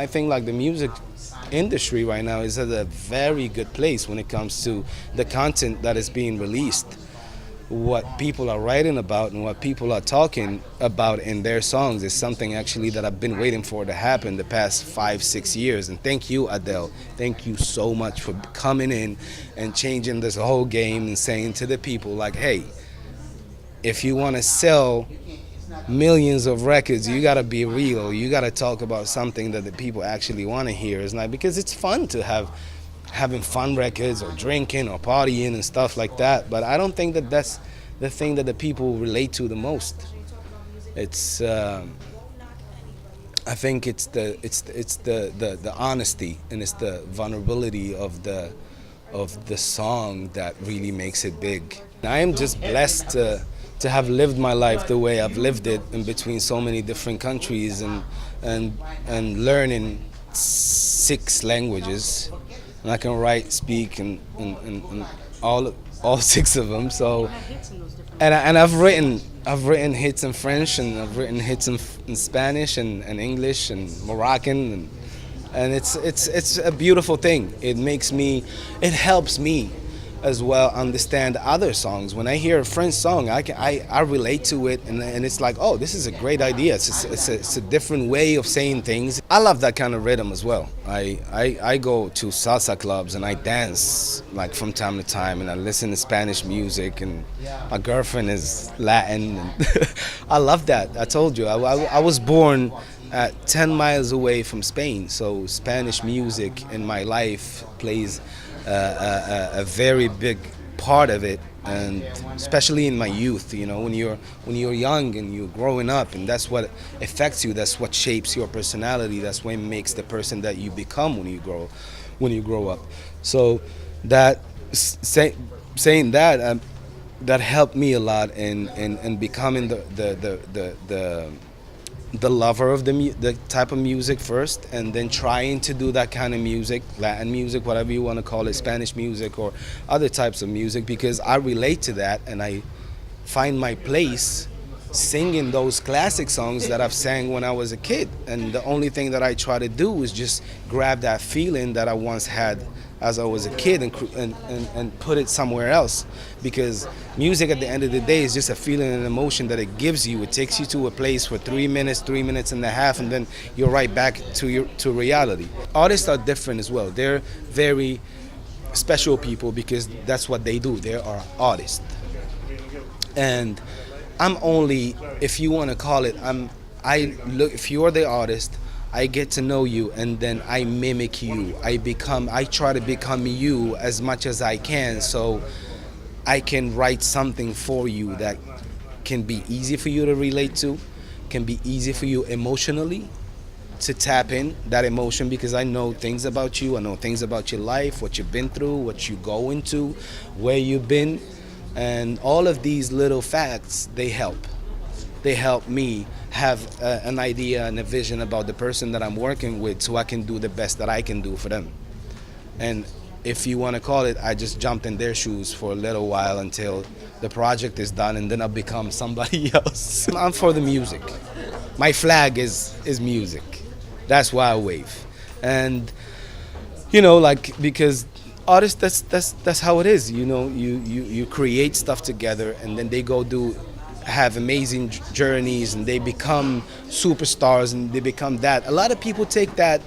I think like the music industry right now is at a very good place when it comes to the content that is being released. What people are writing about and what people are talking about in their songs is something actually that I've been waiting for to happen the past 5, 6 years. And thank you, Adele. Thank you so much for coming in and changing this whole game and saying to the people like, hey, if you want to sell millions of records, you gotta be real. You gotta talk about something that the people actually want to hear. It's not because it's fun to have having fun records or drinking or partying and stuff like that. But I don't think that that's the thing that the people relate to the most. It's I think it's the honesty and it's the vulnerability of the song that really makes it big. I am just blessed to have lived my life the way I've lived it in between so many different countries and learning 6 languages. And I can write, speak, and all 6 of them. So, and I've written hits in French and I've written hits in Spanish and English and Moroccan and it's a beautiful thing. It helps me as well understand other songs. When I hear a French song, I relate to it and it's like, oh, this is a great idea. It's a different way of saying things. I love that kind of rhythm as well. I go to salsa clubs and I dance like from time to time and I listen to Spanish music and my girlfriend is Latin and I love that. I told you, I was born at 10 miles away from Spain, so Spanish music in my life plays a very big part of it, and especially in my youth, when you're young and you're growing up, and that's what affects you, that's what shapes your personality, that's what makes the person that you become when you grow up. So that saying that that helped me a lot in becoming the lover of the type of music first, and then trying to do that kind of music, Latin music, whatever you want to call it, Spanish music or other types of music, because I relate to that and I find my place singing those classic songs that I've sang when I was a kid. And the only thing that I try to do is just grab that feeling that I once had as I was a kid and put it somewhere else, because music at the end of the day is just a feeling and emotion that it gives you. It takes you to a place for 3 minutes and a half, and then you're right back to reality. Artists are different as well. They're very special people because that's what they do. They are artists, and I'm only, if you want to call it, if you're the artist, I get to know you and then I mimic you. I try to become you as much as I can, so I can write something for you that can be easy for you to relate to, can be easy for you emotionally to tap in that emotion, because I know things about you, I know things about your life, what you've been through, what you go into, where you've been, and all of these little facts, they help. They help me have an idea and a vision about the person that I'm working with, so I can do the best that I can do for them. And if you want to call it, I just jumped in their shoes for a little while until the project is done, and then I'll become somebody else. I'm for the music. My flag is music. That's why I wave. And because artists, that's how it is. You create stuff together, and then they go have amazing journeys, and they become superstars, and they become that. A lot of people take that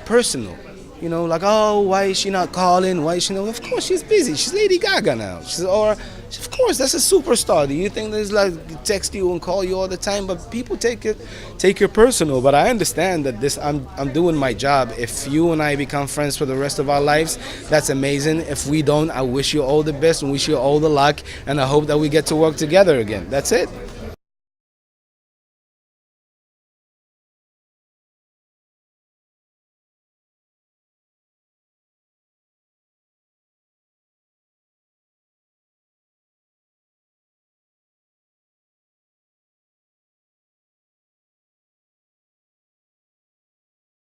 personal, like, oh, why is she not calling? Why is she not? Of course she's busy. She's Lady Gaga now. Of course, that's a superstar. Do you think there's like text you and call you all the time? But people take it personal. But I understand that I'm doing my job. If you and I become friends for the rest of our lives, that's amazing. If we don't, I wish you all the best and wish you all the luck, and I hope that we get to work together again. That's it.